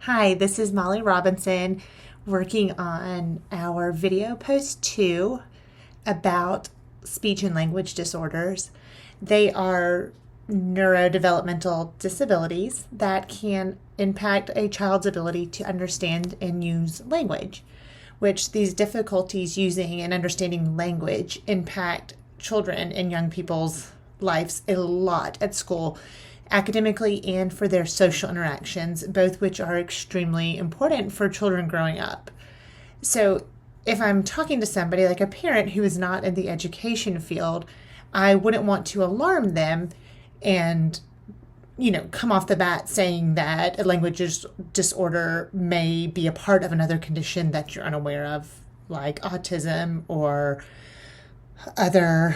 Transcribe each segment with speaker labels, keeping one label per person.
Speaker 1: Hi, this is Molly Robinson working on our video post 2 about speech and language disorders. They are neurodevelopmental disabilities that can impact a child's ability to understand and use language, which these difficulties using and understanding language impact children and young people's lives a lot at school, academically and for their social interactions, both which are extremely important for children growing up. So if I'm talking to somebody like a parent who is not in the education field, I wouldn't want to alarm them and come off the bat saying that a language disorder may be a part of another condition that you're unaware of, like autism or other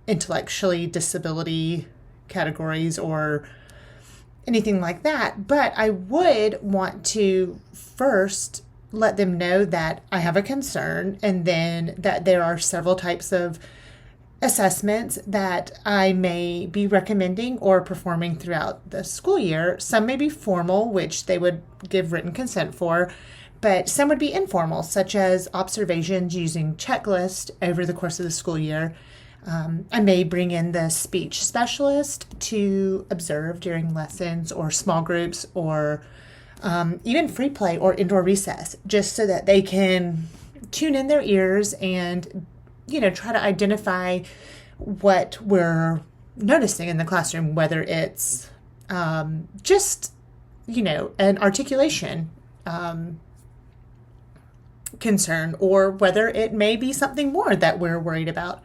Speaker 1: intellectually disability categories or anything like that. But I would want to first let them know that I have a concern, and then that there are several types of assessments that I may be recommending or performing throughout the school year. Some may be formal, which they would give written consent for, but some would be informal, such as observations using checklists over the course of the school year. I may bring in the speech specialist to observe during lessons or small groups or even free play or indoor recess, just so that they can tune in their ears and, try to identify what we're noticing in the classroom, whether it's just, an articulation concern, or whether it may be something more that we're worried about.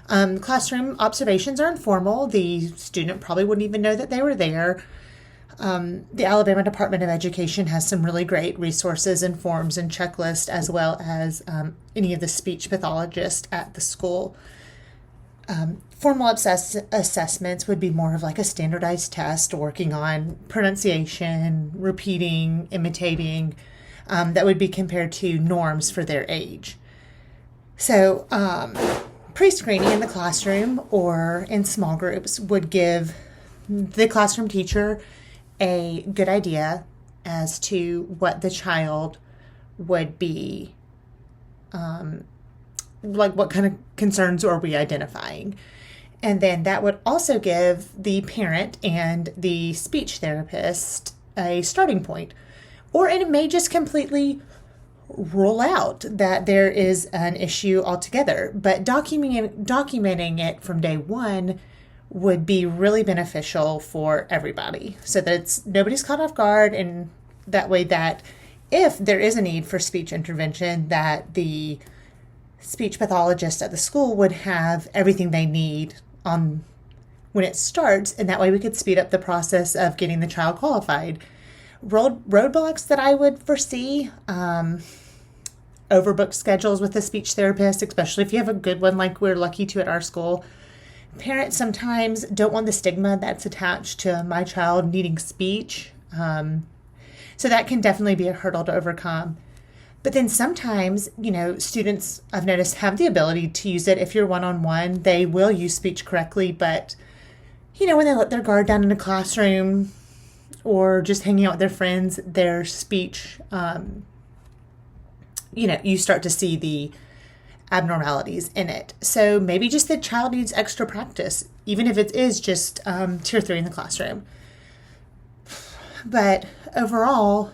Speaker 1: Classroom observations are informal. The student probably wouldn't even know that they were there. The Alabama Department of Education has some really great resources and forms and checklists, as well as any of the speech pathologists at the school. Formal assessments would be more of like a standardized test working on pronunciation, repeating, imitating, that would be compared to norms for their age. So, pre-screening in the classroom or in small groups would give the classroom teacher a good idea as to what the child would be, like what kind of concerns are we identifying. And then that would also give the parent and the speech therapist a starting point. Or it may just completely rule out that there is an issue altogether, but documenting it from day one would be really beneficial for everybody, so that nobody's caught off guard, and that way that if there is a need for speech intervention, that the speech pathologist at the school would have everything they need on when it starts, and that way we could speed up the process of getting the child qualified. Roadblocks that I would foresee: overbooked schedules with a speech therapist, especially if you have a good one like we're lucky to at our school. Parents sometimes don't want the stigma that's attached to my child needing speech. So that can definitely be a hurdle to overcome. But then sometimes, students, I've noticed, have the ability to use it. If you're one-on-one, they will use speech correctly. But, when they let their guard down in a classroom or just hanging out with their friends, their speech, you start to see the abnormalities in it. So maybe just the child needs extra practice, even if it is just tier 3 in the classroom. But overall,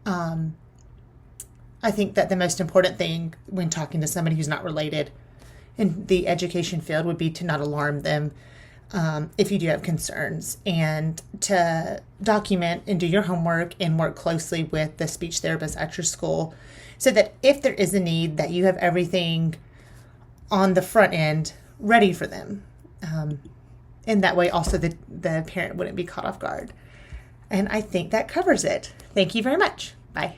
Speaker 1: I think that the most important thing when talking to somebody who's not related in the education field would be to not alarm them if you do have concerns, and to document and do your homework and work closely with the speech therapist at your school, so that if there is a need, that you have everything on the front end ready for them. And that way also the parent wouldn't be caught off guard. And I think that covers it. Thank you very much. Bye.